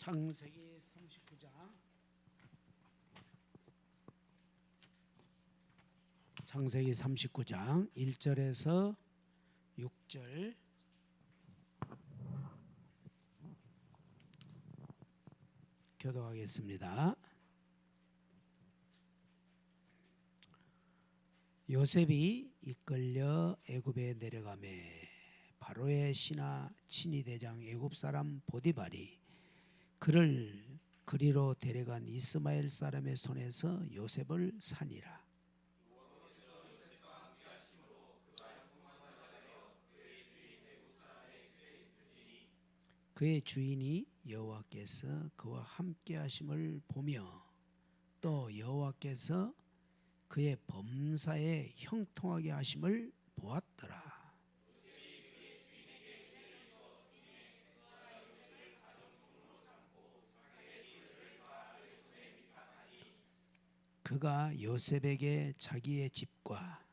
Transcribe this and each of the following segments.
창세기 39장 창세기 39장 1절에서 6절 교독하겠습니다. 요셉이 이끌려 애굽에 내려가매 바로의 신하 친위대장 애굽 사람 보디발이 그를 그리로 데려간 이스마엘 사람의 손에서 요셉을 산이라. 그의 주인이 여호와께서 그와 함께 하심을 보며 또 여호와께서 그의 범사에 형통하게 하심을 보았더라. 그가 요셉에게 자기의 집과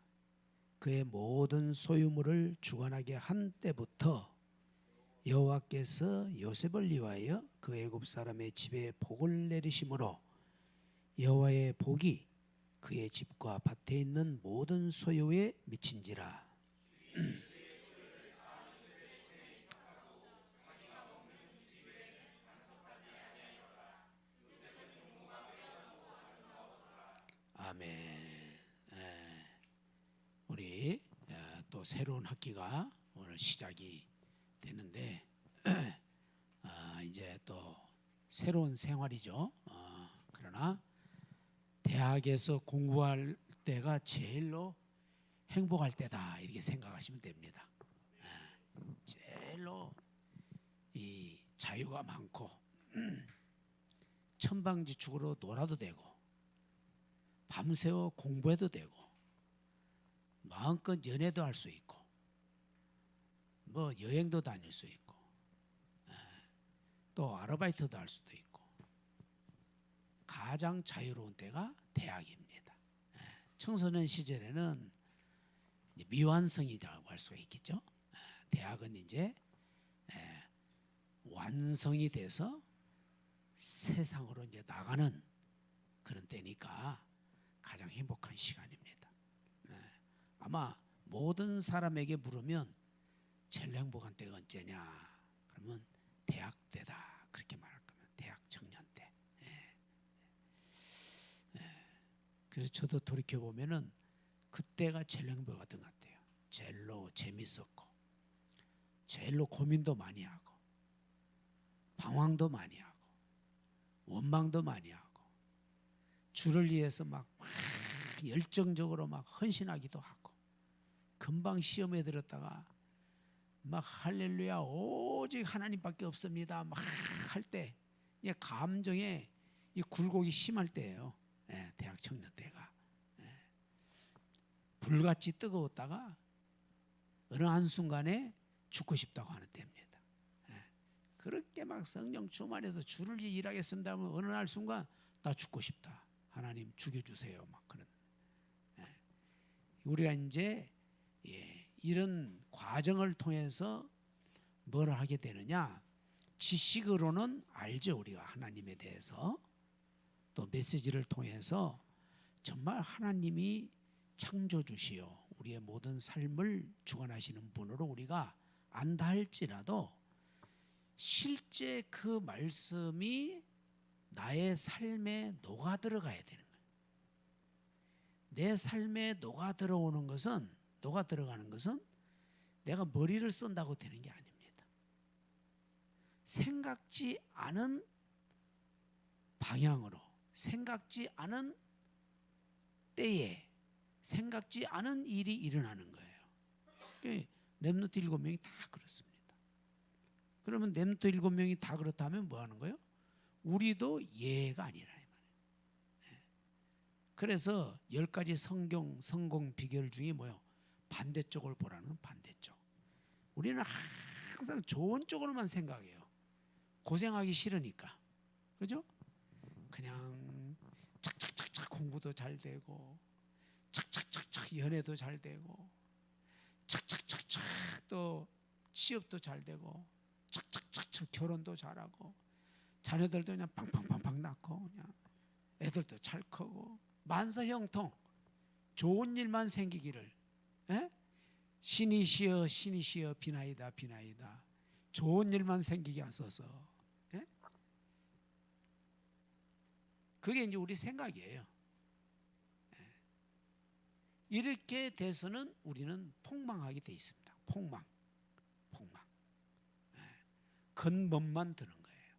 그의 모든 소유물을 주관하게 한 때부터 여호와께서 요셉을 위하여 그 애굽 사람의 집에 복을 내리심으로 여호와의 복이 그의 집과 밭에 있는 모든 소유에 미친지라. 아멘. 우리 또 새로운 학기가 오늘 시작이 되는데 이제 또 새로운 생활이죠. 그러나 대학에서 공부할 때가 제일로 행복할 때다 이렇게 생각하시면 됩니다. 제일로 이 자유가 많고 천방지축으로 놀아도 되고 밤새워 공부해도 되고 마음껏 연애도 할 수 있고 뭐 여행도 다닐 수 있고 또 아르바이트도 할 수도 있고 가장 자유로운 때가 대학입니다. 청소년 시절에는 미완성이라고 할 수가 있겠죠. 대학은 이제 완성이 돼서 세상으로 이제 나가는 그런 때니까 가장 행복한 시간입니다. 아마 모든 사람에게 물으면 제일 행복한 때가 언제냐? 그러면 대학 때다 그렇게 말할 거면 대학 청년 때. 그래서 저도 돌이켜 보면은 그때가 제일 행복했던 것 같아요. 제일로 재밌었고, 제일로 고민도 많이 하고, 방황도 많이 하고, 원망도 많이 하고, 주를 위해서 막 열정적으로 막 헌신하기도 하고, 금방 시험에 들었다가 막 할렐루야 오직 하나님밖에 없습니다 막 할 때 감정에 이 굴곡이 심할 때예요. 대학 청년 때가 불같이 뜨거웠다가 어느 한순간에 죽고 싶다고 하는 때입니다. 그렇게 막 성령 충만해서 주를 위해 일하겠습니다 하면 어느 날 순간 나 죽고 싶다 하나님 죽여주세요 막 그런. 우리가 이제 이런 과정을 통해서 뭘 하게 되느냐, 지식으로는 알죠. 우리가 하나님에 대해서 또 메시지를 통해서 정말 하나님이 창조주시요 우리의 모든 삶을 주관하시는 분으로 우리가 안다 할지라도 실제 그 말씀이 나의 삶에 녹아 들어가야 되는 거예요. 내 삶에 녹아 들어가는 것은 내가 머리를 쓴다고 되는 게 아닙니다. 생각지 않은 방향으로, 생각지 않은 때에, 생각지 않은 일이 일어나는 거예요. 렘넌트 7명이 다 그렇습니다. 그러면 렘넌트 7명이 다 그렇다면 뭐 하는 거예요? 우리도 예가 아니라 이 말이에요. 그래서 10가지 성공 비결 중에 뭐예요? 반대쪽을 보라는 반대쪽. 우리는 항상 좋은 쪽으로만 생각해요. 고생하기 싫으니까. 그죠? 그냥 착착착착 공부도 잘 되고 착착착착 연애도 잘 되고 착착착착 또 취업도 잘 되고 착착착착 결혼도 잘하고 자녀들도 그냥 빵빵빵빵 낳고 그냥 애들도 잘 크고 만사형통 좋은 일만 생기기를. 에? 신이시여 신이시여 비나이다 비나이다. 좋은 일만 생기게 하소서. 에? 그게 이제 우리 생각이에요. 이렇게 돼서는 우리는 폭망하게 돼 있습니다. 폭망. 근본만 드는 거예요.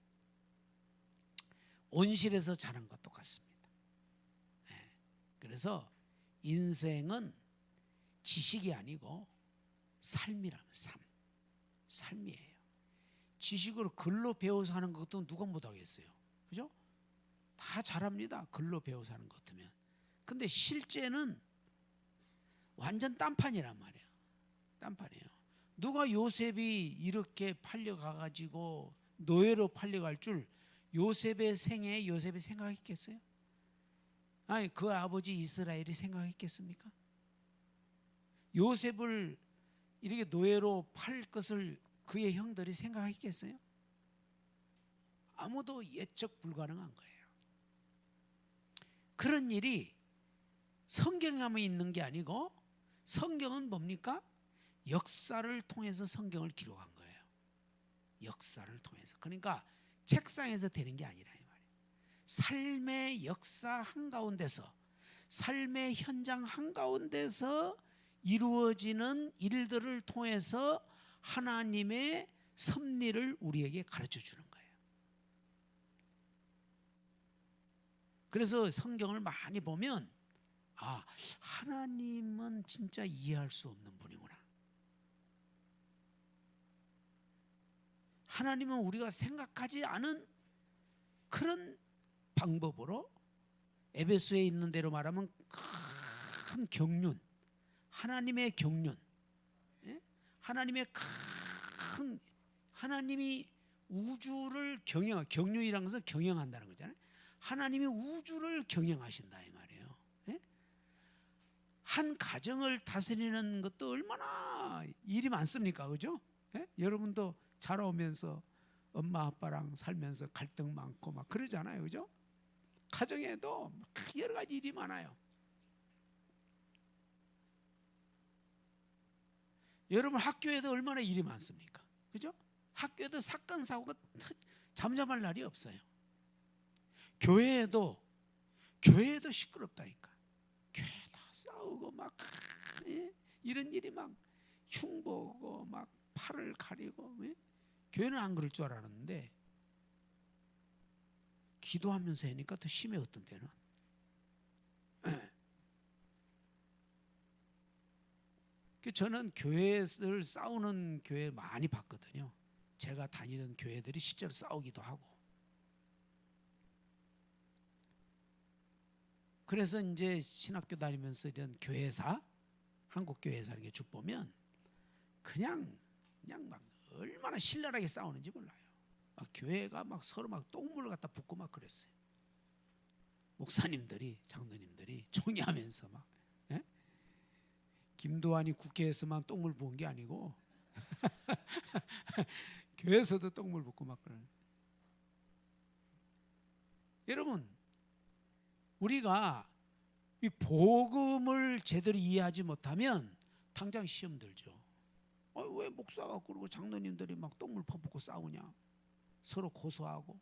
온실에서 자란 것 똑같습니다. 그래서 인생은 지식이 아니고 삶이라는 삶이에요. 지식으로 글로 배워서 하는 것도 누가 못하겠어요. 그죠? 다 잘합니다. 글로 배워서 하는 것 같으면. 근데 실제는 완전 딴판이란 말이에요. 딴판이에요. 누가 요셉이 이렇게 팔려가가지고 노예로 팔려갈 줄 요셉의 생애에 요셉이 생각했겠어요? 아니 그 아버지 이스라엘이 생각했겠습니까? 요셉을 이렇게 노예로 팔 것을 그의 형들이 생각했겠어요? 아무도 예측 불가능한 거예요. 그런 일이 성경에만 있는 게 아니고 성경은 뭡니까? 역사를 통해서 성경을 기록한 거예요. 역사를 통해서. 그러니까 책상에서 되는 게 아니라 이 말이에요. 삶의 역사 한가운데서, 삶의 현장 한가운데서 이루어지는 일들을 통해서 하나님의 섭리를 우리에게 가르쳐 주는 거예요. 그래서 성경을 많이 보면 아, 하나님은 진짜 이해할 수 없는 분이구나. 하나님은 우리가 생각하지 않은 그런 방법으로 에베소에 있는 대로 말하면 큰 경륜, 하나님의 경륜, 하나님의 큰 하나님이 우주를 경륜이라는 것은 경영한다는 거잖아요. 하나님이 우주를 경영하신다 이 말이에요. 한 가정을 다스리는 것도 얼마나 일이 많습니까, 그죠? 여러분도 자라오면서 엄마 아빠랑 살면서 갈등 많고 막 그러잖아요, 그죠? 가정에도 여러 가지 일이 많아요. 여러분 학교에도 얼마나 일이 많습니까, 그죠? 학교에도 사건 사고가 잠잠할 날이 없어요. 교회에도 시끄럽다니까. 교회도 싸우고 막 이런 일이 막 흉보고 막 팔을 가리고. 교회는 안 그럴 줄 알았는데 기도하면서 하니까 더 심해. 어떤 때는 저는 교회를 싸우는 교회 많이 봤거든요. 제가 다니던 교회들이 실제로 싸우기도 하고. 그래서 이제 신학교 다니면서 이런 교회사, 한국 교회사 이렇게 쭉 보면 그냥 막 얼마나 신랄하게 싸우는지 몰라요. 막 교회가 막 서로 막 똥물을 갖다 붓고 막 그랬어요. 목사님들이, 장로님들이 총회하면서 막. 김도환이 국회에서만 똥물 부은 게 아니고 교회에서도 똥물 붓고 막 그러는. 여러분, 우리가 이 복음을 제대로 이해하지 못하면 당장 시험 들죠. 왜 목사가 그러고 장로님들이 막 똥물 퍼붓고 싸우냐? 서로 고소하고.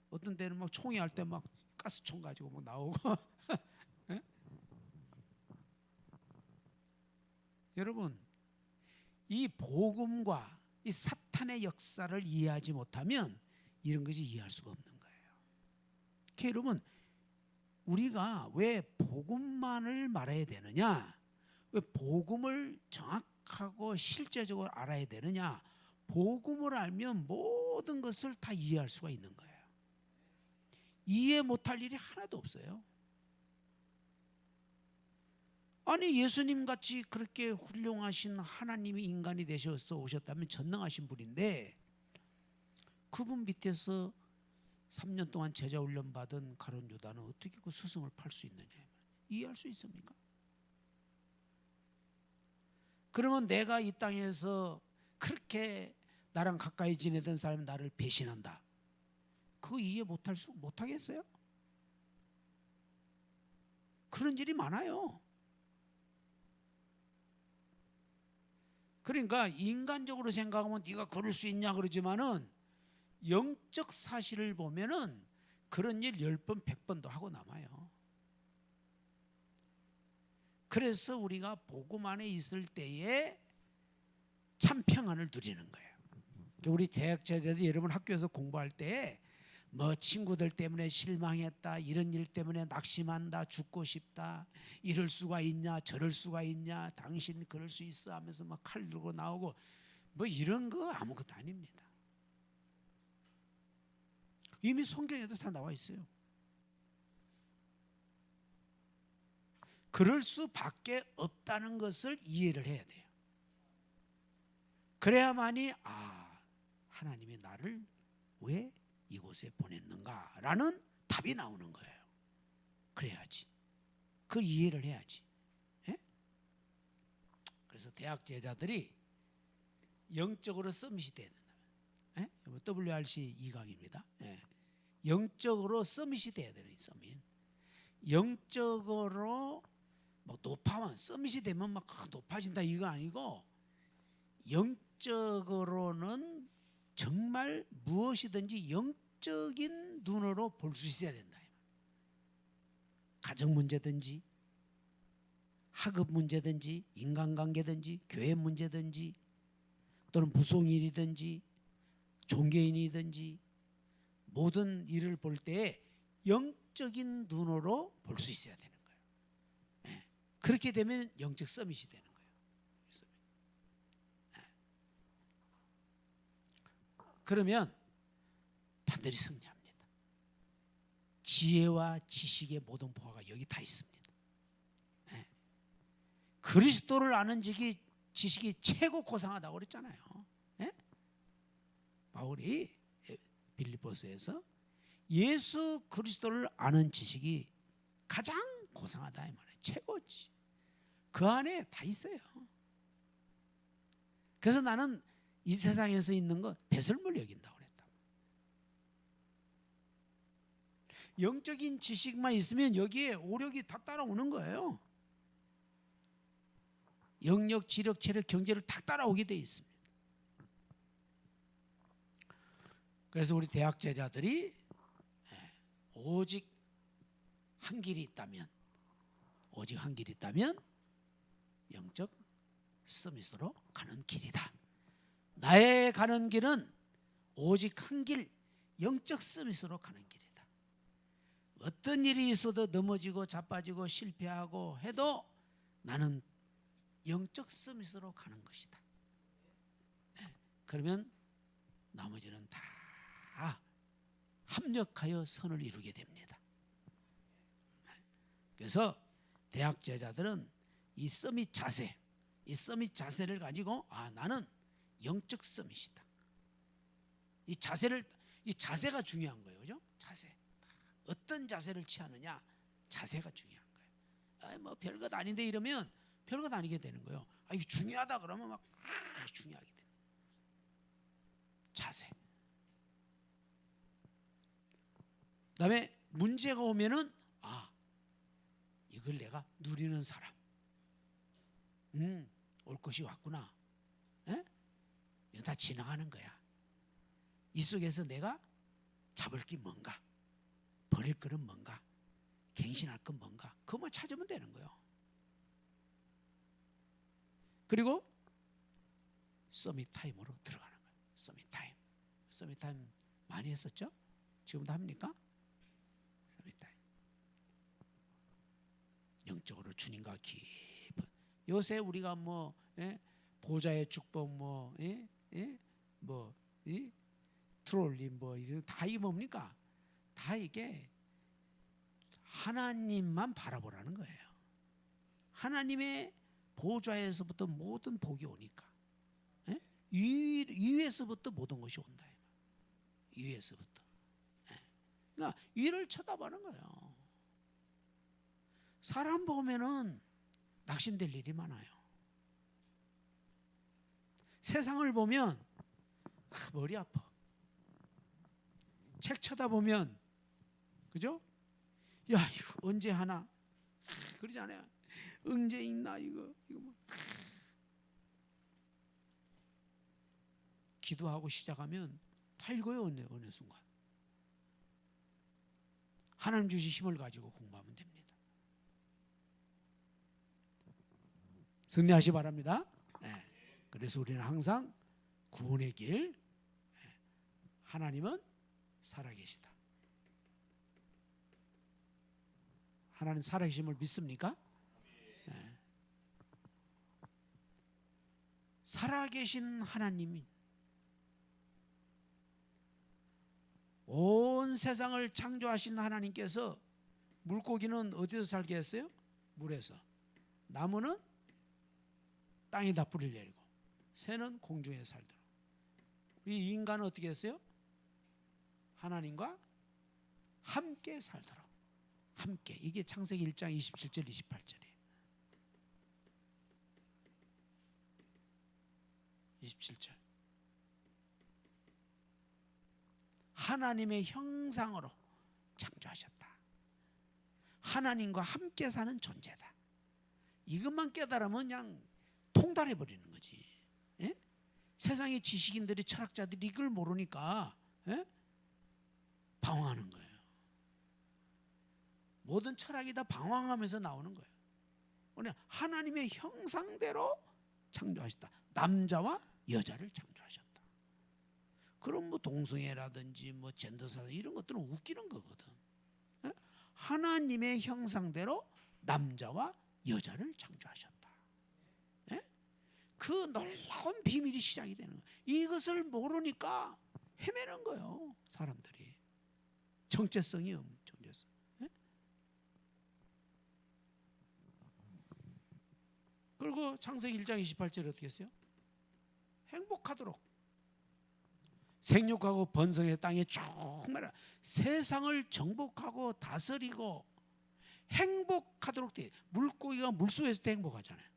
어떤 때는 막 총회할 때 막 가스총 가지고 막 나오고. 여러분, 이 복음과 이 사탄의 역사를 이해하지 못하면 이런 것이 이해할 수가 없는 거예요. 그러니까 여러분, 우리가 왜 복음만을 말해야 되느냐? 왜 복음을 정확하고 실제적으로 알아야 되느냐? 복음을 알면 모든 것을 다 이해할 수가 있는 거예요. 이해 못할 일이 하나도 없어요. 아니 예수님 같이 그렇게 훌륭하신 하나님이 인간이 되셔서 오셨다면 전능하신 분인데 그분 밑에서 3년 동안 제자 훈련 받은 가룟 유다는 어떻게 그 스승을 팔 수 있느냐? 이해할 수 있습니까? 그러면 내가 이 땅에서 그렇게 나랑 가까이 지내던 사람이 나를 배신한다. 그거 이해 못하겠어요? 그런 일이 많아요. 그러니까 인간적으로 생각하면 네가 그럴 수 있냐 그러지만은 영적 사실을 보면은 그런 일 10번 100번도 하고 남아요. 그래서 우리가 복음 안에 있을 때에 참 평안을 누리는 거예요. 우리 대학 제자들이 여러분 학교에서 공부할 때 뭐 친구들 때문에 실망했다, 이런 일 때문에 낙심한다, 죽고 싶다, 이럴 수가 있냐, 저럴 수가 있냐, 당신 그럴 수 있어 하면서 막 칼 들고 나오고 뭐 이런 거 아무것도 아닙니다. 이미 성경에도 다 나와 있어요. 그럴 수밖에 없다는 것을 이해를 해야 돼요. 그래야만이 하나님이 나를 왜 이곳에 보냈는가라는 답이 나오는 거예요. 그래야지. 그걸 이해를 해야지. 예? 그래서 대학 제자들이 영적으로 서밋이 돼야 된다. 예? WRC 2강입니다. 예. 영적으로 서밋이 돼야 되는 서밋. 영적으로 뭐 높아만 서밋이 되면 막 높아진다 이거 아니고 영적으로는 정말 무엇이든지 영적인 눈으로 볼 수 있어야 된다. 가정 문제든지 학업 문제든지 인간관계든지 교회 문제든지 또는 부속일이든지 종교인이든지 모든 일을 볼 때 영적인 눈으로 볼 수 있어야 되는 거예요. 네. 그렇게 되면 영적 서밋이 되는 거예요. 네. 그러면 반드시 승리합니다. 지혜와 지식의 모든 보화가 여기 다 있습니다. 네. 그리스도를 아는 지식이 최고 고상하다고 그랬잖아요. 네? 바울이 빌립보서에서 예수 그리스도를 아는 지식이 가장 고상하다 이 말이에요. 최고지. 그 안에 다 있어요. 그래서 나는 이 세상에서 있는 거 배설물 여긴다고 그랬다. 영적인 지식만 있으면 여기에 오력이 다 따라오는 거예요. 영역, 지력, 체력, 경제를 다 따라오게 돼 있습니다. 그래서 우리 대학 제자들이 오직 한 길이 있다면, 영적 서밋으로 가는 길이다. 나의 가는 길은 오직 한 길, 영적 서밋으로 가는 길이다. 어떤 일이 있어도 넘어지고 자빠지고 실패하고 해도 나는 영적 서밋으로 가는 것이다. 그러면 나머지는 다 합력하여 선을 이루게 됩니다. 그래서 대학 제자들은 이 서밋 자세를 가지고 나는 영적 서밋이다. 이 자세가 중요한 거예요, 그죠? 자세. 어떤 자세를 취하느냐, 자세가 중요한 거예요. 뭐 별것 아닌데 이러면 별것 아니게 되는 거예요. 이게 중요하다 그러면 막 중요하게 돼요. 자세. 그다음에 문제가 오면은 이걸 내가 누리는 사람. 올 것이 왔구나. 이거 다 지나가는 거야. 이 속에서 내가 잡을 게 뭔가, 버릴 거는 뭔가, 갱신할 건 뭔가, 그것만 찾으면 되는 거예요. 그리고 서밋 타임으로 들어가는 거예요. 서밋 타임 많이 했었죠? 지금도 합니까? 서밋 타임. 영적으로 주님과 깊은. 요새 우리가 보좌의 축복 트롤리 이런 다 이 뭡니까? 다 이게 하나님만 바라보라는 거예요. 하나님의 보좌에서부터 모든 복이 오니까 위에서부터 모든 것이 온다. 위에서부터. 그러니까 위를 쳐다보는 거예요. 사람 보면은 낙심될 일이 많아요. 세상을 보면 머리 아파. 책 쳐다보면, 그죠? 야, 이거 언제 하나? 그러지 않아요? 언제 읽나 이거 뭐. 기도하고 시작하면 다 읽어요. 어느 순간 하나님 주신 힘을 가지고 공부하면 됩니다. 승리하시 바랍니다. 네. 그래서 우리는 항상 구원의 길, 하나님은 살아계시다. 하나님 살아계심을 믿습니까? 네. 살아계신 하나님이 온 세상을 창조하신 하나님께서 물고기는 어디서 살게 했어요? 물에서. 나무는 땅에다 뿌리를 내리고 새는 공중에 살도록. 이 인간은 어떻게 했어요? 하나님과 함께 살도록. 함께. 이게 창세기 1장 27절 28절이에요. 27절. 하나님의 형상으로 창조하셨다. 하나님과 함께 사는 존재다. 이것만 깨달으면 그냥 통달해 버리는 거지. 예? 세상의 지식인들이, 철학자들이 이걸 모르니까 방황하는 거예요. 모든 철학이 다 방황하면서 나오는 거예요. 오늘 하나님의 형상대로 창조하셨다. 남자와 여자를 창조하셨다. 그럼 뭐 동성애라든지 뭐 젠더사 이런 것들은 웃기는 거거든. 하나님의 형상대로 남자와 여자를 창조하셨다. 그 놀라운 비밀이 시작이 되는 거예요. 이것을 모르니까 헤매는 거예요. 사람들이. 정체성이 없는 정체성. 그리고 창세기 1장 28절에 어떻게 했어요? 행복하도록 생육하고 번성의 땅에 충만한 세상을 정복하고 다스리고 행복하도록 돼. 물고기가 물속에 있을 때 행복하잖아요.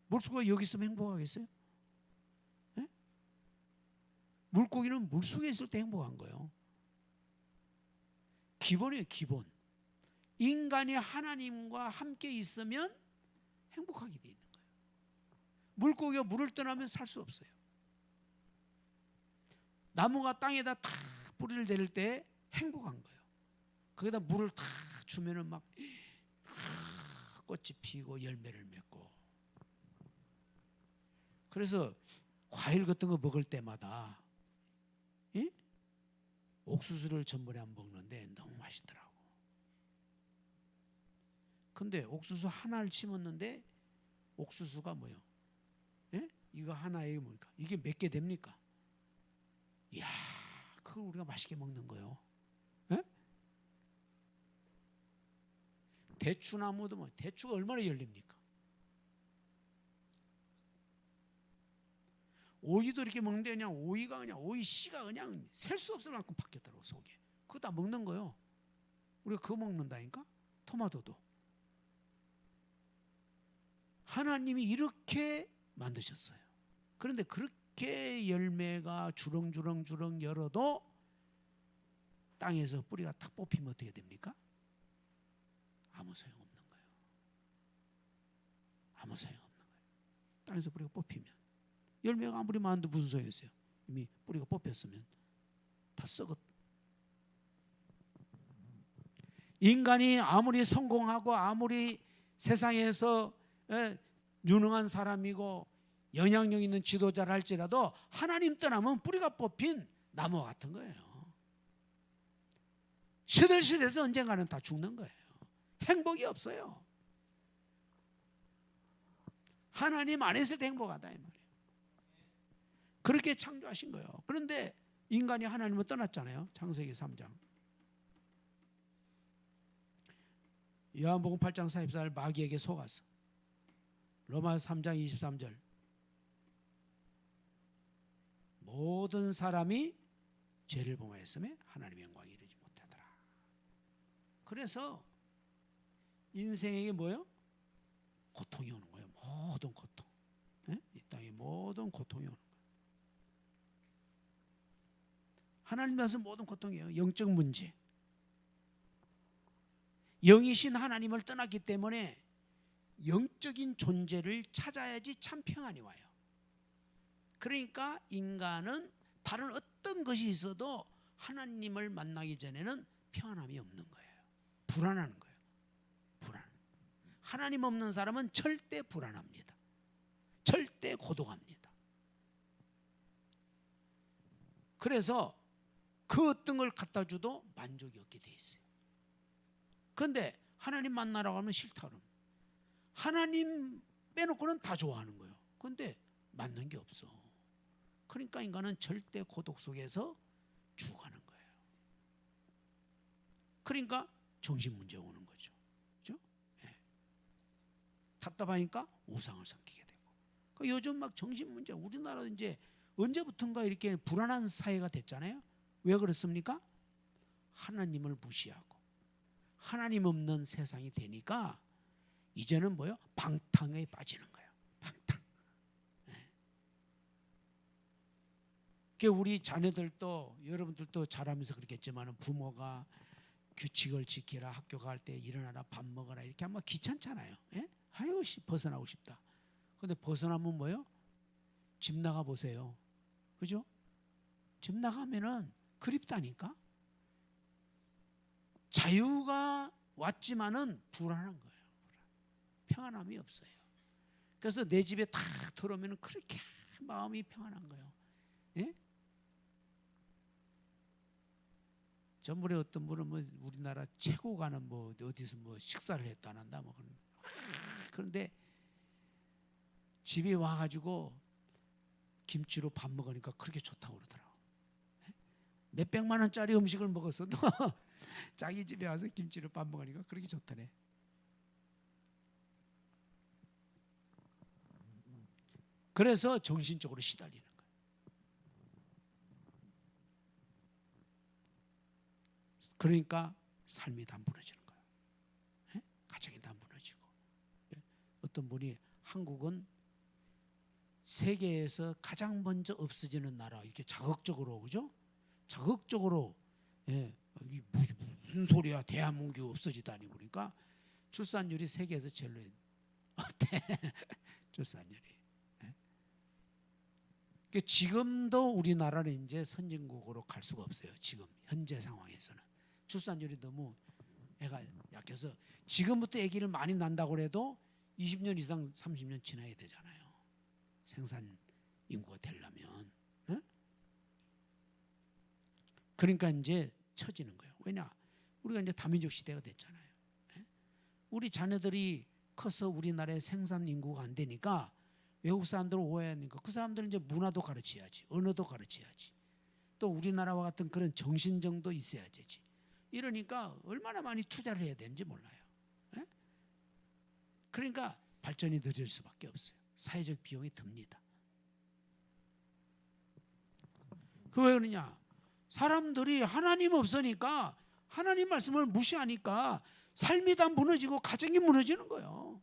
물고기가 여기 있으면 행복하겠어요? 네? 물고기는 물속에 있을 때 행복한 거예요. 기본이에요. 기본. 인간이 하나님과 함께 있으면 행복하게 돼 있는 거예요. 물고기가 물을 떠나면 살 수 없어요. 나무가 땅에다 탁 뿌리를 내릴 때 행복한 거예요. 거기다 물을 탁 주면은 막 꽃이 피고 열매를 맺고. 그래서 과일 같은 거 먹을 때마다 옥수수를 전번에 안 먹는데 너무 맛있더라고. 근데 옥수수 하나를 심었는데 옥수수가 뭐요? 이거 하나에 뭡니까? 이게 몇 개 됩니까? 이야, 그걸 우리가 맛있게 먹는 거예요. 대추나무도 뭐 대추가 얼마나 열립니까? 오이도 이렇게 먹는데 그냥 오이가 그냥 오이 씨가 그냥 셀 수 없을 만큼 바뀌었더라고 속에. 그거 다 먹는 거예요. 우리가 그거 먹는다니까? 토마토도. 하나님이 이렇게 만드셨어요. 그런데 그렇게 열매가 주렁주렁 열어도 땅에서 뿌리가 탁 뽑히면 어떻게 됩니까? 아무 소용없는 거예요. 아무 소용없는 거예요. 땅에서 뿌리가 뽑히면 열매가 아무리 많은데 무슨 소용이 있어요? 이미 뿌리가 뽑혔으면 다 썩었. 인간이 아무리 성공하고 아무리 세상에서 유능한 사람이고 영향력 있는 지도자를 할지라도 하나님 떠나면 뿌리가 뽑힌 나무 같은 거예요. 시들시들해서 언젠가는 다 죽는 거예요. 행복이 없어요. 하나님 안에 있을 때 행복하다 이 말이에요. 그렇게 창조하신 거예요. 그런데 인간이 하나님을 떠났잖아요. 창세기 3장. 요한복음 8장 44절 마귀에게 속아서. 로마서 3장 23절 모든 사람이 죄를 범하였음에 하나님의 영광에 이르지 못하더라. 그래서 인생에게 뭐예요? 고통이 오는 거예요. 모든 고통. 이 땅에 모든 고통이 오는 거예요. 하나님께서 모든 고통이에요. 영적 문제. 영이신 하나님을 떠났기 때문에 영적인 존재를 찾아야지 참 평안이 와요. 그러니까 인간은 다른 어떤 것이 있어도 하나님을 만나기 전에는 평안함이 없는 거예요. 불안한 거예요. 불안. 하나님 없는 사람은 절대 불안합니다. 절대 고독합니다. 그래서 그 어떤 걸 갖다 줘도 만족이 없게 돼 있어요. 그런데 하나님 만나라고 하면 싫다 그러면 하나님 빼놓고는 다 좋아하는 거예요. 그런데 맞는 게 없어. 그러니까 인간은 절대 고독 속에서 죽어가는 거예요. 그러니까 정신 문제 오는 거죠. 그렇죠? 네. 답답하니까 우상을 섬기게 되고. 그러니까 요즘 막 정신 문제, 우리나라 이제 언제부턴가 이렇게 불안한 사회가 됐잖아요. 왜 그렇습니까? 하나님을 무시하고 하나님 없는 세상이 되니까 이제는 뭐요? 방탕에 빠지는 거예요. 방탕. 네. 우리 자녀들도 여러분들도 잘하면서 그렇겠지만 부모가 규칙을 지키라, 학교 갈 때 일어나라, 밥 먹어라 이렇게 하면 귀찮잖아요. 예? 아유 벗어나고 싶다. 그런데 벗어나면 뭐요? 집 나가 보세요. 그죠? 집 나가면은 그립다니까. 자유가 왔지만은 불안한 거예요. 평안함이 없어요. 그래서 내 집에 탁 들어오면 그렇게 마음이 평안한 거예요. 예? 전번에 어떤 분은 뭐 우리나라 최고 가는 뭐 어디서 뭐 식사를 했다는다 뭐 그런데 집에 와가지고 김치로 밥 먹으니까 그렇게 좋다고 그러더라고. 몇 백만 원짜리 음식을 먹었어도 자기 집에 와서 김치로 밥 먹으니까 그렇게 좋다네. 그래서 정신적으로 시달리는 거예요. 그러니까 삶이 다 무너지는 거예요. 네? 가정이 다 무너지고. 어떤 분이 한국은 세계에서 가장 먼저 없어지는 나라 이렇게 자극적으로 그죠? 자극적으로 예, 무슨 소리야 대한민국 없어지다니 그러니까 출산율이 세계에서 제일로 어때? 출산율이. 예? 그러니까 지금도 우리나라는 이제 선진국으로 갈 수가 없어요. 지금 현재 상황에서는 출산율이 너무 애가 약해서 지금부터 아기를 많이 난다고 해도 20년 이상 30년 지나야 되잖아요. 생산 인구가 되려면. 어? 그러니까 이제 처지는 거예요. 왜냐? 우리가 이제 다민족 시대가 됐잖아요. 예? 우리 자녀들이 커서 우리나라의 생산 인구가 안 되니까 외국 사람들을 오해하니까 그 사람들은 이제 문화도 가르쳐야지, 언어도 가르쳐야지. 또 우리나라와 같은 그런 정신정도 있어야 되지. 이러니까 얼마나 많이 투자를 해야 되는지 몰라요. 예? 그러니까 발전이 늦을 수밖에 없어요. 사회적 비용이 듭니다. 그 왜 그러냐? 사람들이 하나님 없으니까 하나님 말씀을 무시하니까 삶이 다 무너지고 가정이 무너지는 거예요.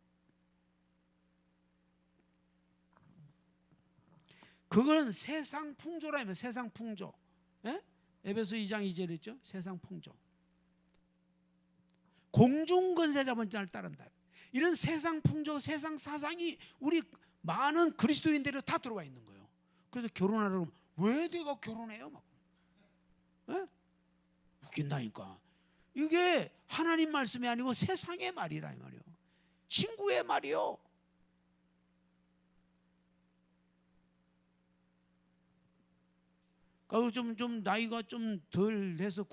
그건 세상 풍조라면 세상 풍조. 예? 에베소 2장 2절에 있죠? 세상 풍조. 공중권세 잡은 자를 따른다. 이런 세상 풍조, 세상 사상이 우리 많은 그리스도인들이 다 들어와 있는 거예요. 그래서 결혼하려고 왜 내가 결혼해요? 막. 에? 웃긴다니까. 이게 하나님 말씀이 아니고 세상의 말이라 이 말이요. 친구의 말이요. 그리고 좀 나이가 좀 덜 해서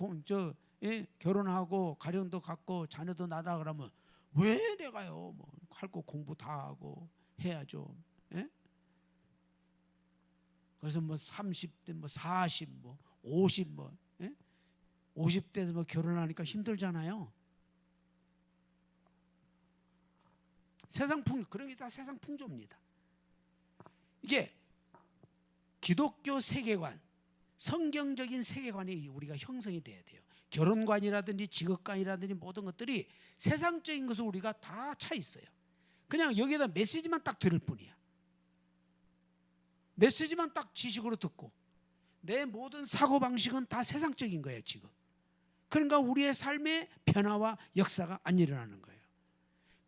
결혼하고 가정도 갖고 자녀도 낳다 그러면 왜 내가요? 뭐 할 거 공부 다 하고 해야죠. 예? 그래서 뭐 30대 뭐 40 뭐 50 뭐 예? 50대에서 뭐 결혼하니까 힘들잖아요. 세상 그런 게 다 세상 풍조입니다. 이게 기독교 세계관, 성경적인 세계관이 우리가 형성이 돼야 돼요. 결혼관이라든지 직업관이라든지 모든 것들이 세상적인 것을 우리가 다 차 있어요. 그냥 여기에다 메시지만 딱 들을 뿐이야. 메시지만 딱 지식으로 듣고 내 모든 사고방식은 다 세상적인 거예요 지금. 그러니까 우리의 삶의 변화와 역사가 안 일어나는 거예요.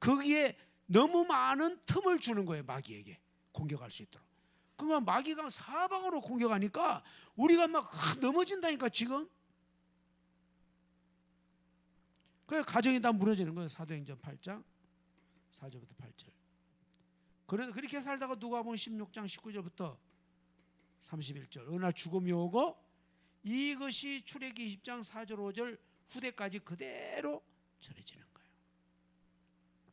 거기에 너무 많은 틈을 주는 거예요. 마귀에게 공격할 수 있도록. 그러니까 마귀가 사방으로 공격하니까 우리가 막 넘어진다니까 지금. 그래서 가정이 다 무너지는 거예요. 사도행전 8장 4절부터 8절. 그래서 그렇게 살다가 누가복음 16장 19절부터 31절. 어느 날 죽음이 오고 이것이 출애기 20장 4절 5절 후대까지 그대로 전해지는 거예요.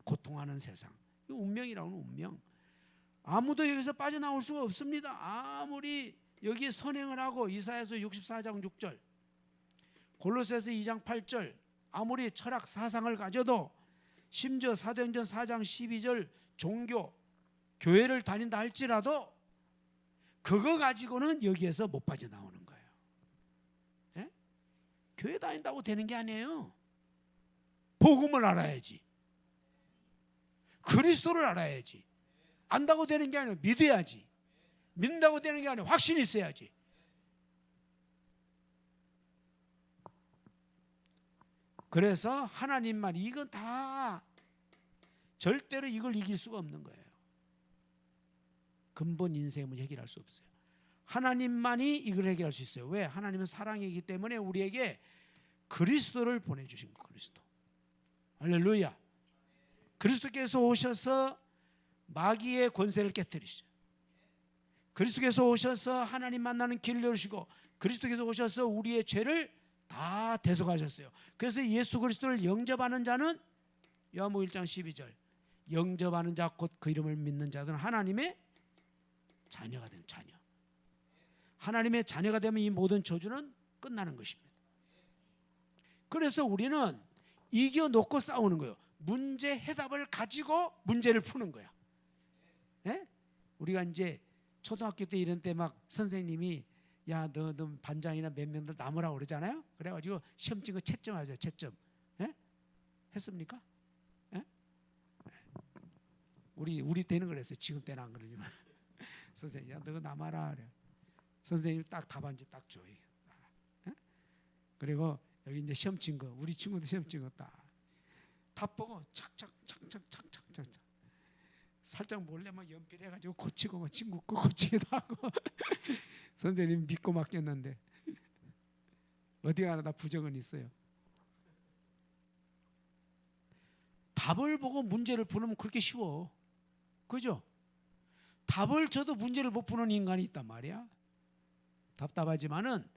고통하는 세상. 이 운명이라고는 운명. 아무도 여기서 빠져나올 수가 없습니다. 아무리 여기에 선행을 하고 이사야서 64장 6절, 골로새서 2장 8절 아무리 철학 사상을 가져도 심지어 사도행전 4장 12절 종교, 교회를 다닌다 할지라도 그거 가지고는 여기에서 못 빠져나오는 거예요. 예? 교회 다닌다고 되는 게 아니에요. 복음을 알아야지. 그리스도를 알아야지. 안다고 되는 게 아니라 믿어야지. 믿는다고 되는 게 아니라 확신이 있어야지. 그래서 하나님만, 이건 다 절대로 이걸 이길 수가 없는 거예요. 근본 인생의 문제 해결할 수 없어요. 하나님만이 이걸 해결할 수 있어요. 왜? 하나님은 사랑이기 때문에 우리에게 그리스도를 보내주신 거. 그리스도. 할렐루야. 그리스도께서 오셔서 마귀의 권세를 깨뜨리시죠. 그리스도께서 오셔서 하나님 만나는 길을 열으시고 그리스도께서 오셔서 우리의 죄를 다 대속하셨어요. 그래서 예수 그리스도를 영접하는 자는 요한복음 1장 12절 영접하는 자 곧 그 이름을 믿는 자들은 하나님의 자녀가 되는 자녀. 하나님의 자녀가 되면 이 모든 저주는 끝나는 것입니다. 그래서 우리는 이겨놓고 싸우는 거예요. 문제 해답을 가지고 문제를 푸는 거야. 예? 우리가 이제 초등학교 때 이런 때 막 선생님이 야, 너 반장이나 몇 명들 남으라고 그러잖아요. 그래가지고 시험 친거 채점 하죠. 채점. 예? 했습니까? 예? 우리 때는 그랬어요. 지금 때는 안 그러지만 선생님, 야, 너 남아라 그래. 선생님 딱 답안지 딱 줘. 예? 그리고 여기 이제 시험 친거, 우리 친구들 시험 친거 딱 답 보고 착착착착착착착 살짝 몰래 막 연필해가지고 고치고 뭐 친구 거 고치기도 하고 선생님 믿고 맡겼는데 어디 가나 다 부정은 있어요. 답을 보고 문제를 푸는 그렇게 쉬워. 그죠? 답을 줘도 문제를 못 푸는 인간이 있단 말이야. 답답하지만은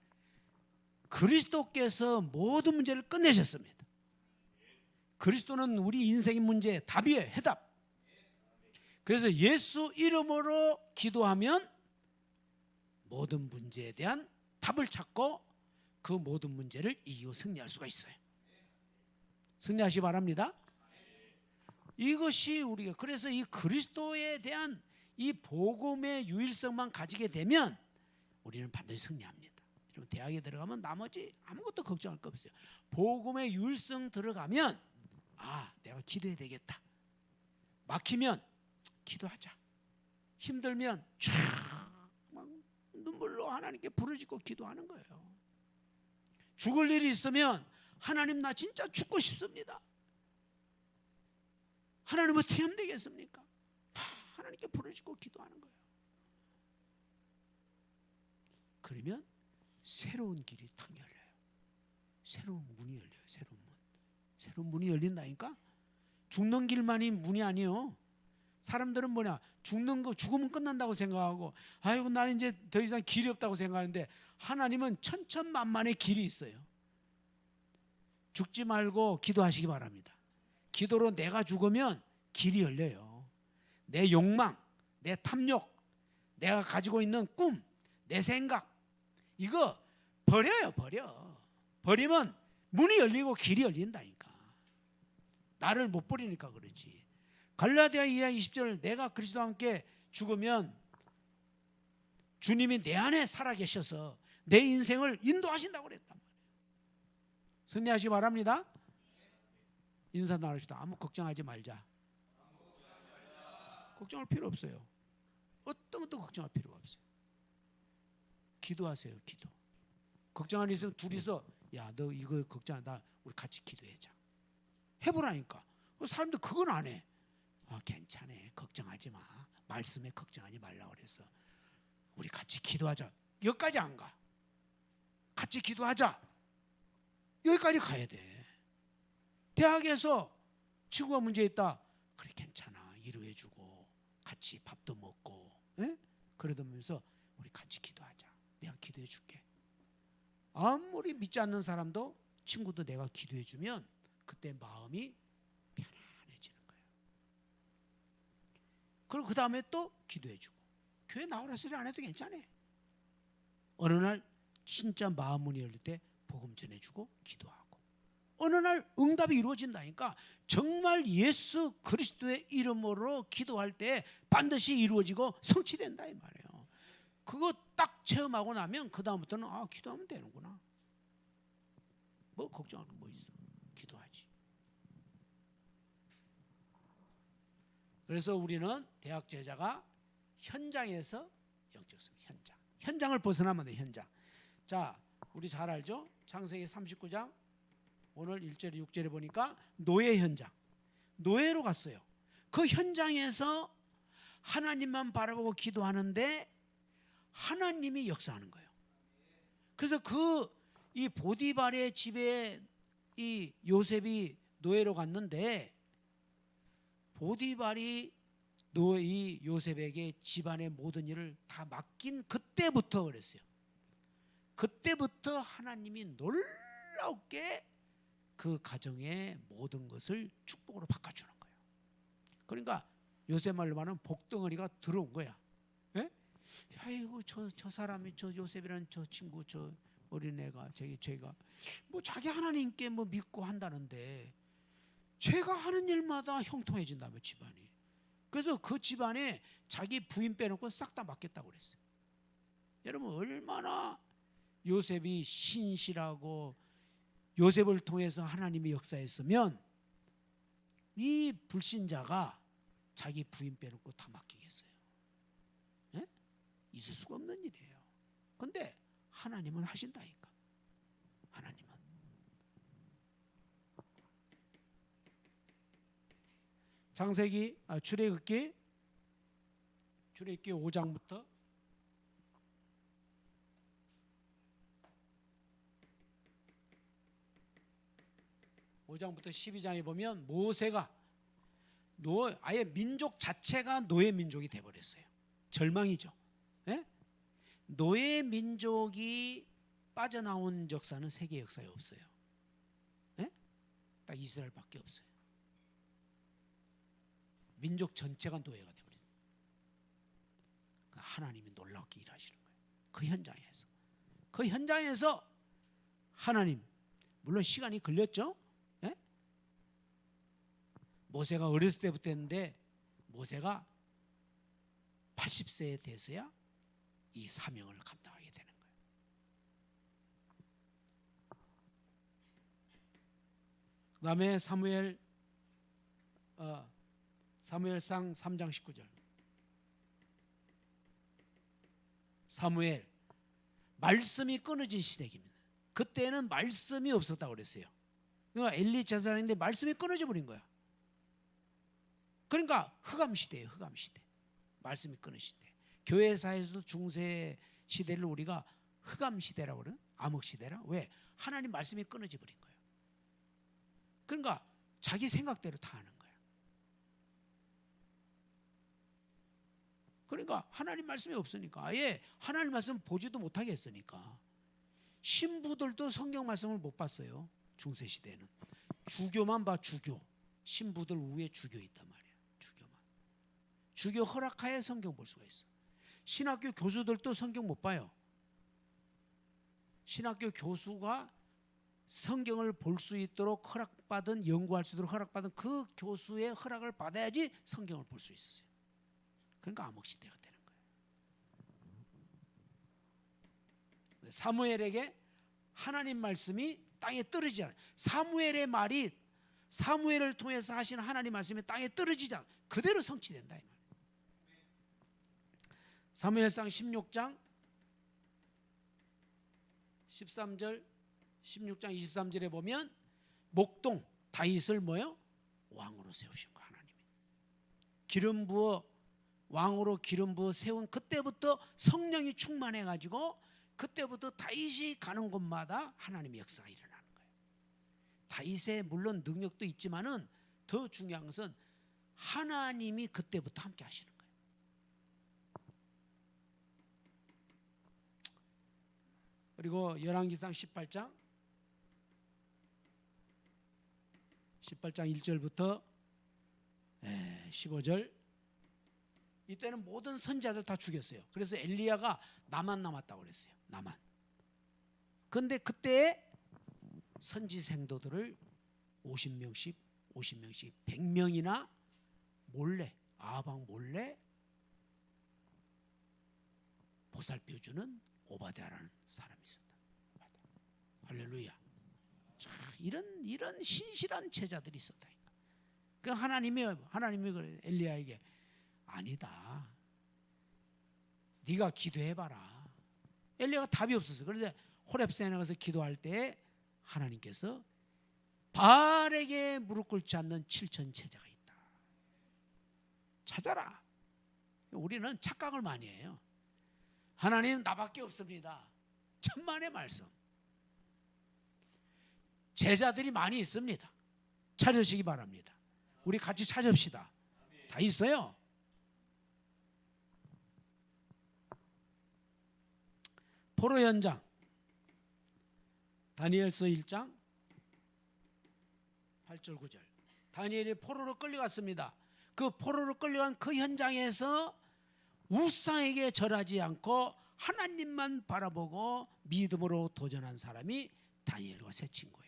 그리스도께서 모든 문제를 끝내셨습니다. 그리스도는 우리 인생의 문제의 답이에요. 해답. 그래서 예수 이름으로 기도하면 모든 문제에 대한 답을 찾고 그 모든 문제를 이기고 승리할 수가 있어요. 승리하시기 바랍니다. 이것이 우리가 그래서 이 그리스도에 대한 이 복음의 유일성만 가지게 되면 우리는 반드시 승리합니다. 여러분 대학에 들어가면 나머지 아무것도 걱정할 거 없어요. 복음의 유일성 들어가면 내가 기도해야 되겠다. 막히면 기도하자. 힘들면 막 눈물로 하나님께 부르짖고 기도하는 거예요. 죽을 일이 있으면 하나님 나 진짜 죽고 싶습니다. 하나님 어떻게 하면 되겠습니까? 하나님께 부르짖고 기도하는 거예요. 그러면 새로운 길이 탁 열려요. 새로운 문이 열려요. 새로운 문이 열린다니까. 죽는 길만이 문이 아니에요. 사람들은 뭐냐, 죽으면 끝난다고 생각하고 아이고 나는 이제 더 이상 길이 없다고 생각하는데 하나님은 천천만만의 길이 있어요. 죽지 말고 기도하시기 바랍니다. 기도로 내가 죽으면 길이 열려요. 내 욕망, 내 탐욕, 내가 가지고 있는 꿈, 내 생각 이거 버려요. 버리면 문이 열리고 길이 열린다니까. 나를 못 버리니까 그렇지. 갈라디아 2장 20절 내가 그리스도와 함께 죽으면 주님이 내 안에 살아계셔서 내 인생을 인도하신다고 그랬단 말이에요. 승리하시기 바랍니다. 인사 나누시다. 아무 걱정하지 말자. 걱정할 필요 없어요. 어떤 것도 걱정할 필요가 없어요. 기도하세요. 기도. 걱정 안 있으면 둘이서 야, 너 이거 걱정한다. 우리 같이 기도하자. 해보라니까. 사람들 그건 안 해. 아, 괜찮아. 걱정하지 마. 말씀에 걱정하지 말라 그래서 우리 같이 기도하자. 여기까지 안 가. 같이 기도하자. 여기까지 가야 돼. 대학에서 친구가 문제 있다. 그래 괜찮아. 위로해주고 같이 밥도 먹고, 에? 그러면서 우리 같이 기도하자. 내가 기도해줄게. 아무리 믿지 않는 사람도 친구도 내가 기도해주면 그때 마음이 편안해지는 거예요. 그리고 그 다음에 또 기도해주고 교회 나오라 소리 안 해도 괜찮아. 어느 날 진짜 마음 문이 열릴 때 복음 전해주고 기도하고 어느 날 응답이 이루어진다니까. 정말 예수 그리스도의 이름으로 기도할 때 반드시 이루어지고 성취된다 이 말이에요. 그거 딱 체험하고 나면 그 다음부터는 아 기도하면 되는구나. 뭐 걱정할 거 뭐 있어. 기도하지. 그래서 우리는 대학 제자가 현장에서 영적 승리. 현장을 벗어나면 안 돼. 현장. 자, 우리 잘 알죠? 창세기 39장 오늘 1절에 6절에 보니까 노예 현장. 노예로 갔어요. 그 현장에서 하나님만 바라보고 기도하는데 하나님이 역사하는 거예요. 그래서 이 보디발의 집에 이 요셉이 노예로 갔는데 보디발이 이 요셉에게 집안의 모든 일을 다 맡긴 그때부터 그랬어요. 그때부터 하나님이 놀랍게 그 가정의 모든 것을 축복으로 바꿔주는 거예요. 그러니까 요셉 말로 말하면 복덩어리가 들어온 거야. 예? 아이고 저 사람이 저 요셉이라는 저 친구 저 어린애가 제가 뭐 자기 하나님께 뭐 믿고 한다는데 제가 하는 일마다 형통해진다며 집안이. 그래서 그 집안에 자기 부인 빼놓고 싹 다 맡겠다고 그랬어요. 여러분 얼마나 요셉이 신실하고 요셉을 통해서 하나님이 역사했으면 이 불신자가 자기 부인 빼놓고 다 맡기겠어요? 예? 있을 수가 없는 일이에요. 그런데 하나님은 하신다니까. 하나님은. 출애굽기 5장부터 5장부터 12장에 보면 모세가 아예 민족 자체가 노예 민족이 돼버렸어요. 절망이죠. 예? 노예 민족이 빠져나온 역사는 세계 역사에 없어요. 예? 딱 이스라엘밖에 없어요. 민족 전체가 노예가 돼버렸어요. 하나님이 놀랍게 일하시는 거예요. 그 현장에서 하나님, 물론 시간이 걸렸죠. 예? 모세가 어렸을 때부터 했는데 모세가 80세에 돼서야 이 사명을 감당하게 되는 거예요. 그 다음에 사무엘상 3장 19절. 사무엘, 말씀이 끊어진 시대입니다. 그때는 말씀이 없었다고 그랬어요. 그러니까 엘리 제사장인데 말씀이 끊어져 버린 거야. 그러니까 흑암 시대예요. 흑암 시대. 말씀이 끊어진 시대. 교회사에서도 중세 시대를 우리가 흑암 시대라고 그러는, 암흑 시대라. 왜? 하나님 말씀이 끊어져 버린 거예요. 그러니까 자기 생각대로 다 하는 거예요. 그러니까 하나님 말씀이 없으니까 아예 하나님 말씀 보지도 못하게 했으니까 신부들도 성경 말씀을 못 봤어요. 중세 시대에는 주교만 봐. 주교. 신부들 위에 주교 있단 말이야. 주교만. 주교 허락하에 성경 볼 수가 있어. 신학교 교수들도 성경 못 봐요. 신학교 교수가 성경을 볼 수 있도록 허락받은, 연구할 수 있도록 허락받은 그 교수의 허락을 받아야지 성경을 볼 수 있었어요. 그러니까 암흑시대가 되는 거예요. 사무엘에게 하나님 말씀이 땅에 떨어지지 않아요. 사무엘의 말이 사무엘을 통해서 하시는 하나님 말씀이 땅에 떨어지지 않아요. 그대로 성취된다 이 말이에요. 사무엘상 16장 13절 16장 23절에 보면 목동 다윗을 뭐요? 왕으로 세우신 거예요. 하나님이 기름 부어 왕으로 기름 부어 세운 그때부터 성령이 충만해 가지고 그때부터 다윗이 가는 곳마다 하나님의 역사가 일어나는 거예요. 다윗의 물론 능력도 있지만은 더 중요한 것은 하나님이 그때부터 함께 하시는 거예요. 그리고 열왕기상 18장 1절부터 15절 이때는 모든 선지자들 다 죽였어요. 그래서 엘리야가 나만 남았다고 그랬어요. 나만. 그런데 그때 선지 생도들을 50명씩 100명이나 몰래 아방 몰래 보살펴주는 오바댜라는 사람이 있었다. 할렐루야. 자, 이런 신실한 제자들이 있었다니까. 그 하나님이 엘리야에게 아니다. 네가 기도해봐라. 엘리야가 답이 없었어. 그런데 호렙산에 가서 기도할 때 하나님께서 바알에게 무릎 꿇지 않는 7천 제자가 있다. 찾아라. 우리는 착각을 많이 해요. 하나님 나밖에 없습니다. 천만의 말씀. 제자들이 많이 있습니다. 찾으시기 바랍니다. 우리 같이 찾읍시다. 다 있어요. 포로 현장 다니엘서 1장 8절 9절 다니엘이 포로로 끌려갔습니다. 그 포로로 끌려간 그 현장에서 우상에게 절하지 않고 하나님만 바라보고 믿음으로 도전한 사람이 다니엘과 세 친구예요.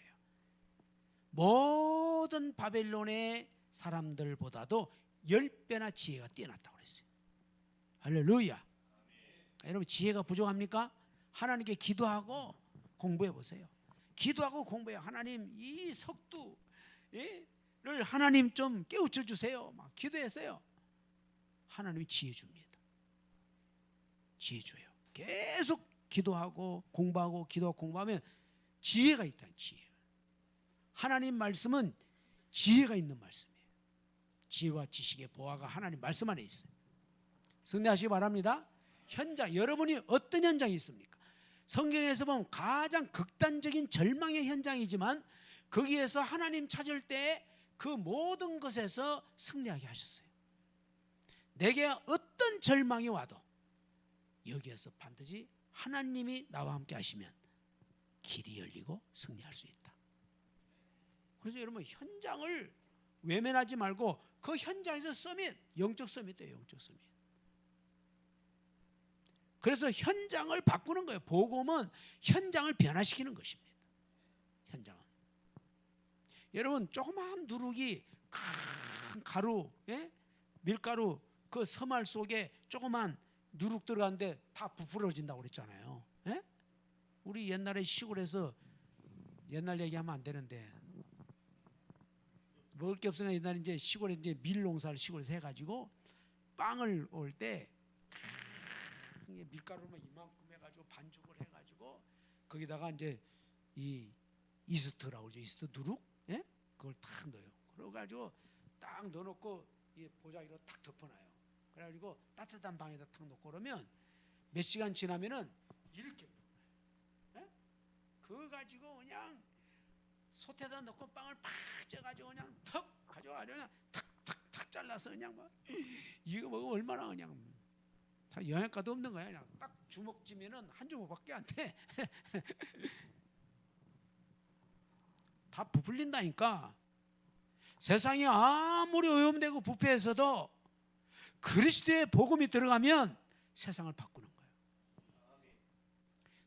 모든 바벨론의 사람들보다도 10배나 지혜가 뛰어났다고 그랬어요. 할렐루야. 여러분 지혜가 부족합니까? 하나님께 기도하고 공부해 보세요. 기도하고 공부해요. 하나님 이 석두를 하나님 좀 깨우쳐 주세요. 막 기도했어요. 하나님이 지혜 줍니다. 지혜 줘요. 계속 기도하고 공부하고 기도하고 공부하면 지혜가 있다는 지혜. 하나님 말씀은 지혜가 있는 말씀이에요. 지혜와 지식의 보화가 하나님 말씀 안에 있어요. 승리하시기 바랍니다. 현장, 여러분이 어떤 현장이 있습니까? 성경에서 보면 가장 극단적인 절망의 현장이지만 거기에서 하나님 찾을 때 그 모든 것에서 승리하게 하셨어요. 내게 어떤 절망이 와도 여기에서 반드시 하나님이 나와 함께 하시면 길이 열리고 승리할 수 있다. 그래서 여러분 현장을 외면하지 말고 그 현장에서 서밋, 영적 서밋이에요. 영적 서밋. 그래서 현장을 바꾸는 거예요. 복음은 현장을 변화시키는 것입니다. 현장은. 여러분 조그마한 누룩이 큰 가루, 밀가루 그 섬알 속에 조그만 누룩 들어가는데 다 부풀어진다고 그랬잖아요. 우리 옛날에 시골에서 옛날 얘기하면 안 되는데 먹을 게 없으니까 옛날에 이제 시골에 이제 밀 농사를 시골에서 해가지고 빵을 올 때 밀가루만 이만큼 해가지고 반죽을 해가지고 거기다가 이제 이 이스트라고 그러죠. 이스트 누룩, 그걸 탁 넣어요. 그래가지고 딱 넣어놓고 이 보자기로 탁 덮어놔요. 그래가지고 따뜻한 방에다 탁 놓고 그러면 몇 시간 지나면은 이렇게 그거 가지고 그냥 솥에다 넣고 빵을 팍 쪄가지고 그냥 턱 가져와가지고 그냥 탁 잘라서 그냥 막 이거 먹으면 얼마나 그냥 다 영양가도 없는 거야. 그냥 딱 주먹지면은 한 주먹밖에 안 돼. 다 부풀린다니까. 세상이 아무리 오염되고 부패해서도 그리스도의 복음이 들어가면 세상을 바꾸는 거예요.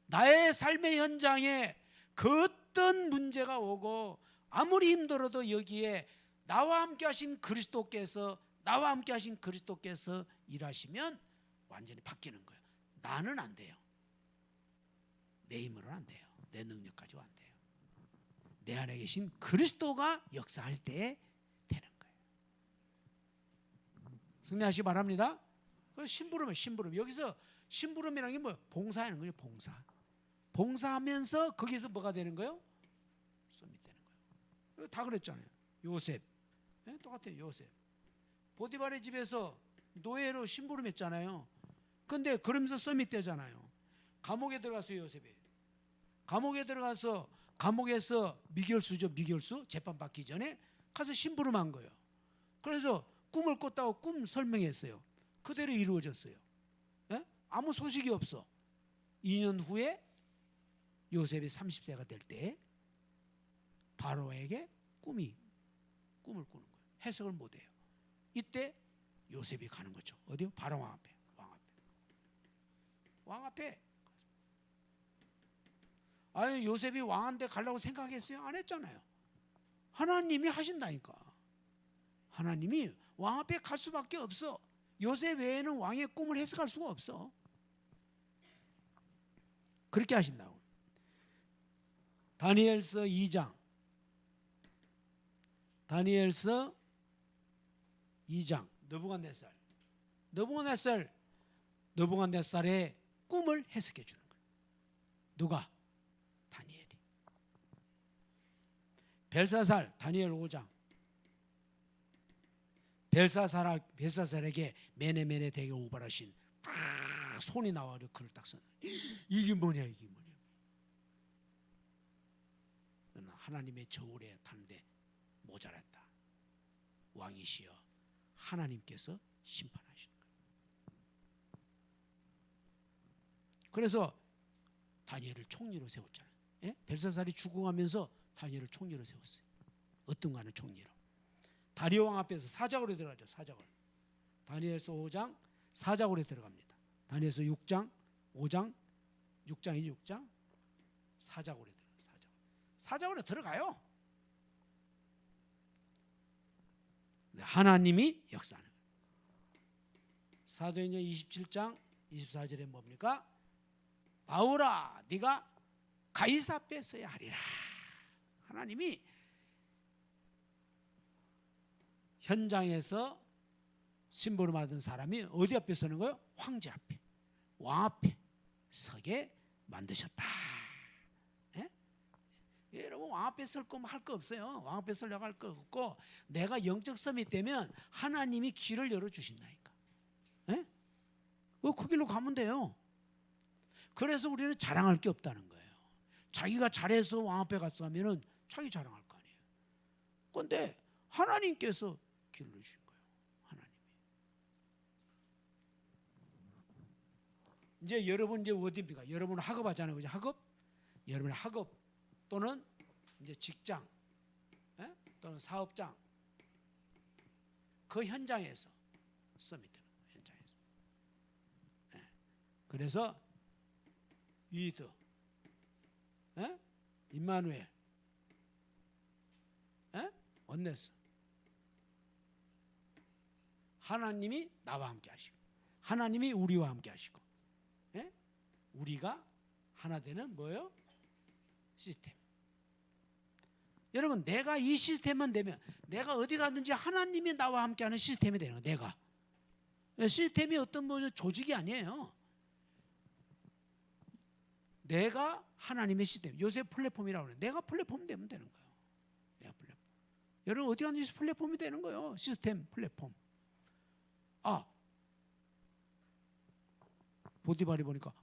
나의 삶의 현장에 그 어떤 문제가 오고 아무리 힘들어도 여기에 나와 함께 하신 그리스도께서 일하시면 완전히 바뀌는 거예요. 나는 안 돼요. 내 힘으로는 안 돼요. 내 능력 가지고 안 돼요. 내 안에 계신 그리스도가 역사할 때 되는 거예요. 승리하시기 바랍니다. 그 심부름이에요. 심부름. 여기서 심부름이라는 게 뭐예요? 봉사하는 거예요. 봉사. 봉사하면서 거기서 뭐가 되는 거예요? 서밋 되는 거예요. 다 그랬잖아요. 요셉, 네? 똑같아요. 요셉 보디발의 집에서 노예로 심부름했잖아요. 근데 그러면서 서밋 되잖아요. 감옥에 들어갔어요. 요셉이 감옥에 들어가서 감옥에서 미결수죠. 미결수 재판 받기 전에 가서 심부름한 거예요. 그래서 꿈을 꿨다고 꿈 설명했어요. 그대로 이루어졌어요. 예? 아무 소식이 없어. 2년 후에 요셉이 30세가 될 때 바로에게 꿈을 꾸는 거예요. 해석을 못해요. 이때 요셉이 가는 거죠. 어디요? 바로 왕 앞에. 왕 앞에. 아니 요셉이 왕한테 가려고 생각했어요? 안 했잖아요. 하나님이 하신다니까. 하나님이 왕 앞에 갈 수밖에 없어. 요셉 외에는 왕의 꿈을 해석할 수가 없어. 그렇게 하신다고. 다니엘서 2장. 다니엘서 2장. 느부갓네살의 꿈을 해석해 주는 거예요. 누가? 다니엘이. 벨사살, 다니엘 5장. 벨사살에게 메네메네 대게 오발하신 딱 손이 나와서 글을 딱 썼네. 이게 뭐냐. 너는 하나님의 저울에 타는데 모자랐다. 왕이시여 하나님께서 심판하시는 거예요. 그래서 다니엘을 총리로 세웠잖아요. 예? 벨사살이 죽어가면서 다니엘을 총리로 세웠어요. 어떤가는 총리로. 다리오 왕 앞에서 사자굴에 들어가죠. 사자굴. 다니엘서 5장 사자굴에 들어갑니다. 다니엘서 6장 5장 6장 사자굴에 들어가요. 사자굴에 들어가요. 하나님이 역사하는 거예요. 사도행전 27장 24절에 뭡니까? 바울아 네가 가이사 앞에 서야 하리라. 하나님이 현장에서 심부름 받은 사람이 어디 앞에 서는 거예요? 황제 앞에, 왕 앞에 서게 만드셨다. 예? 여러분 왕 앞에 설 거면 할 거 없어요. 왕 앞에 서려고 할 거 없고 내가 영적 서밋 되면 하나님이 길을 열어주신다니까. 예? 그 길로 가면 돼요. 그래서 우리는 자랑할 게 없다는 거예요. 자기가 잘해서 왕 앞에 갔어 하면은 자기 자랑할 거 아니에요. 그런데 하나님께서 길을 주신 거예요. 하나님이. 이제 여러분 이제 어디입니까? 여러분 학업하잖아요, 그죠? 학업. 여러분의 학업 또는 이제 직장, 예? 또는 사업장, 그 현장에서 서밋되는 거예요. 현장에서. 예. 그래서 위드, 예? 임마누엘, 예? 원네스. 하나님이 나와 함께 하시고 하나님이 우리와 함께 하시고, 예? 우리가 하나 되는 뭐예요? 시스템. 여러분 내가 이 시스템만 되면 내가 어디 가든지 하나님이 나와 함께하는 시스템이 되는 거예요. 내가 시스템이 어떤 뭐 조직이 아니에요. 내가 하나님의 시스템. 요새 플랫폼이라고 그래요. 내가 플랫폼 되면 되는 거예요. 내가 플랫폼. 여러분 어디 가든지 플랫폼이 되는 거예요. 시스템 플랫폼. 보디발이 보니까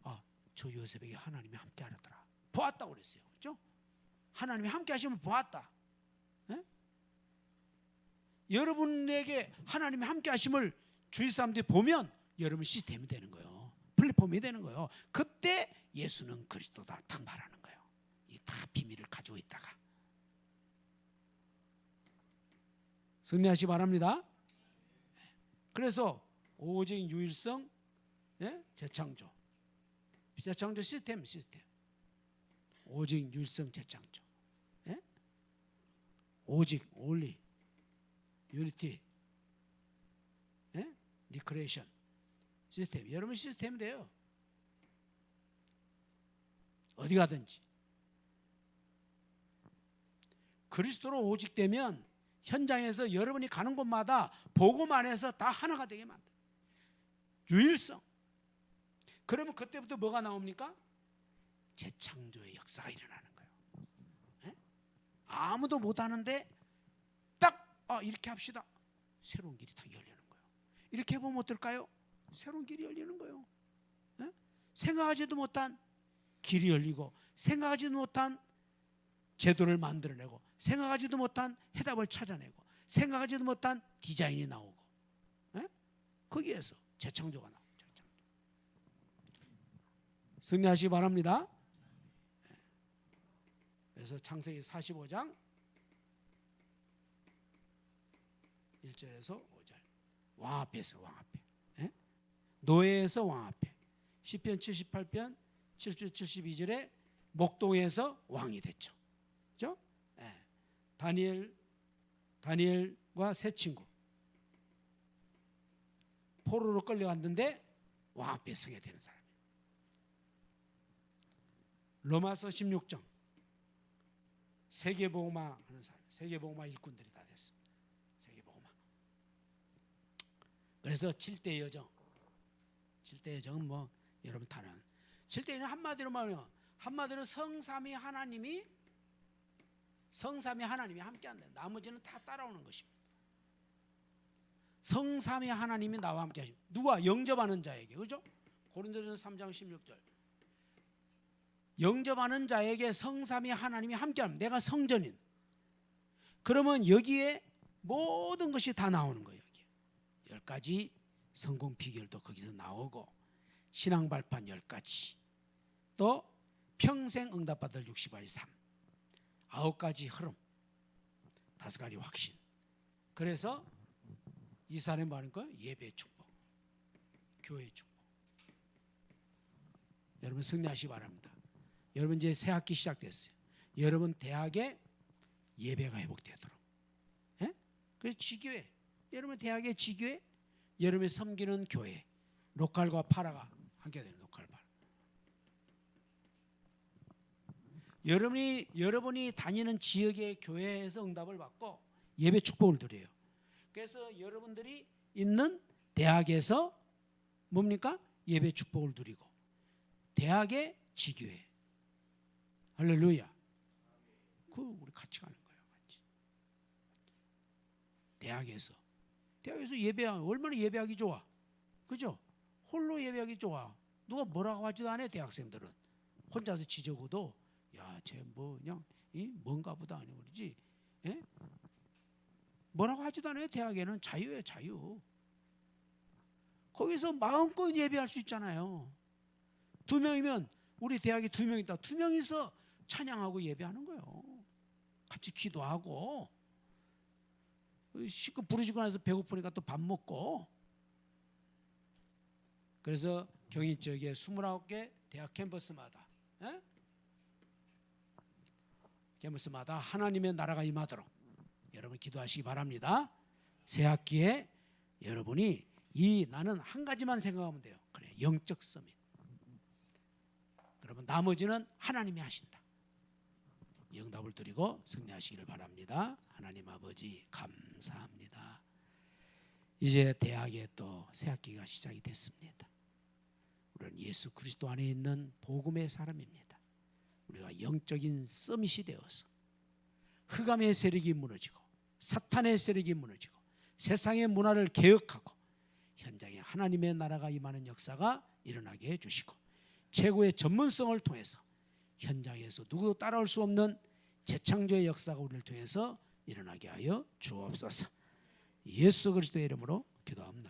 저 요셉에게 하나님이 함께 하더라. 보았다고 그랬어요. 그렇죠? 하나님이 함께 하시면 보았다. 예? 여러분에게 하나님이 함께 하심을 주위 사람들이 보면 여러분 시스템이 되는 거예요. 플랫폼이 되는 거예요. 그때 예수는 그리스도다 딱 말하는 거예요. 이 다 비밀을 가지고 있다가. 승리하시기 바랍니다. 그래서 오직 유일성, 예? 재창조 시스템. 오직 유일성 재창조. 예? 오직 only unity, 예? 리크레이션 시스템. 여러분 시스템이 돼요. 어디 가든지 그리스도로 오직 되면 현장에서 여러분이 가는 곳마다 복음 안에서 다 하나가 되게 만들어요. 유일성. 그러면 그때부터 뭐가 나옵니까? 재창조의 역사가 일어나는 거예요. 예? 아무도 못하는데 딱 이렇게 합시다. 새로운 길이 딱 열리는 거예요. 이렇게 해보면 어떨까요? 새로운 길이 열리는 거예요. 예? 생각하지도 못한 길이 열리고, 생각하지도 못한 제도를 만들어내고, 생각하지도 못한 해답을 찾아내고, 생각하지도 못한 디자인이 나오고, 예? 거기에서 재창조가 나오고. 승리하시기 바랍니다. 그래서 창세기 45장 1절에서 5절, 왕 앞에서 왕 앞에, 예? 노예에서 왕 앞에, 시편 78편 7절 72절에 목동에서 왕이 됐죠. 그렇죠? 예. 다니엘과 세 친구 포로로 끌려갔는데 왕 앞에 서게 되는 사람. 로마서 16장 세계복음화 하는 사람, 세계복음화 일꾼들이 다 됐습니다. 세계복음화. 그래서 7대 여정, 7대 여정은 뭐 여러분 다 아는 7대 여정 한마디로 말하면, 한마디로 성삼위 하나님이 함께한다. 나머지는 다 따라오는 것입니다. 성삼위 하나님이 나와 함께 하십니다. 누가? 영접하는 자에게. 그죠? 고린도전서 3장 16절. 영접하는 자에게 성삼위 하나님이 함께합니다. 내가 성전인. 그러면 여기에 모든 것이 다 나오는 거예요. 여기 10가지 성공 비결도 거기서 나오고, 신앙 발판 10가지, 또 평생 응답받을 60가지 삶, 9가지 흐름, 5가지 확신. 그래서 이 사람이 말하는 거예요. 예배 축복, 교회 축복. 여러분 승리하시기 바랍니다. 여러분 이제 새 학기 시작됐어요. 여러분 대학에 예배가 회복되도록. 예? 그래서 지교회, 여러분 대학의 지교회, 여러분이 섬기는 교회, 로컬과 파라가 함께 되는 로컬 파라. 여러분이 다니는 지역의 교회에서 응답을 받고 예배 축복을 드려요. 그래서 여러분들이 있는 대학에서 뭡니까? 예배 축복을 드리고, 대학의 지교회. 할렐루야. 그 우리 같이 가는 거예요. 같이. 대학에서 예배하면 얼마나 예배하기 좋아. 그죠? 홀로 예배하기 좋아. 누가 뭐라고 하지도 않아요. 대학생들은 혼자서 지적어도 야, 쟤 뭐 그냥 뭔가 보다 아니고 그러지. 예? 뭐라고 하지도 않아요. 대학에는 자유예요. 자유. 거기서 마음껏 예배할 수 있잖아요. 2명이면, 우리 대학에 2명 있다. 2명이서 찬양하고 예배하는 거예요. 같이 기도하고, 시끄 부르지고 나서 배고프니까 또 밥 먹고. 그래서 경인 지역에 29개 대학 캠퍼스마다, 예? 캠퍼스마다 하나님의 나라가 임하도록 여러분 기도하시기 바랍니다. 새 학기에 여러분이 나는 한 가지만 생각하면 돼요. 그래, 영적 서밋. 그러면 나머지는 하나님이 하신다. 응답을 드리고 승리하시기를 바랍니다. 하나님 아버지 감사합니다. 이제 대학에 또 새 학기가 시작이 됐습니다. 우리는 예수 그리스도 안에 있는 복음의 사람입니다. 우리가 영적인 서밋이 되어서 흑암의 세력이 무너지고, 사탄의 세력이 무너지고, 세상의 문화를 개혁하고, 현장에 하나님의 나라가 임하는 역사가 일어나게 해주시고, 최고의 전문성을 통해서 현장에서 누구도 따라올 수 없는 재창조의 역사가 우리를 통해서 일어나게 하여 주옵소서. 예수 그리스도의 이름으로 기도합니다.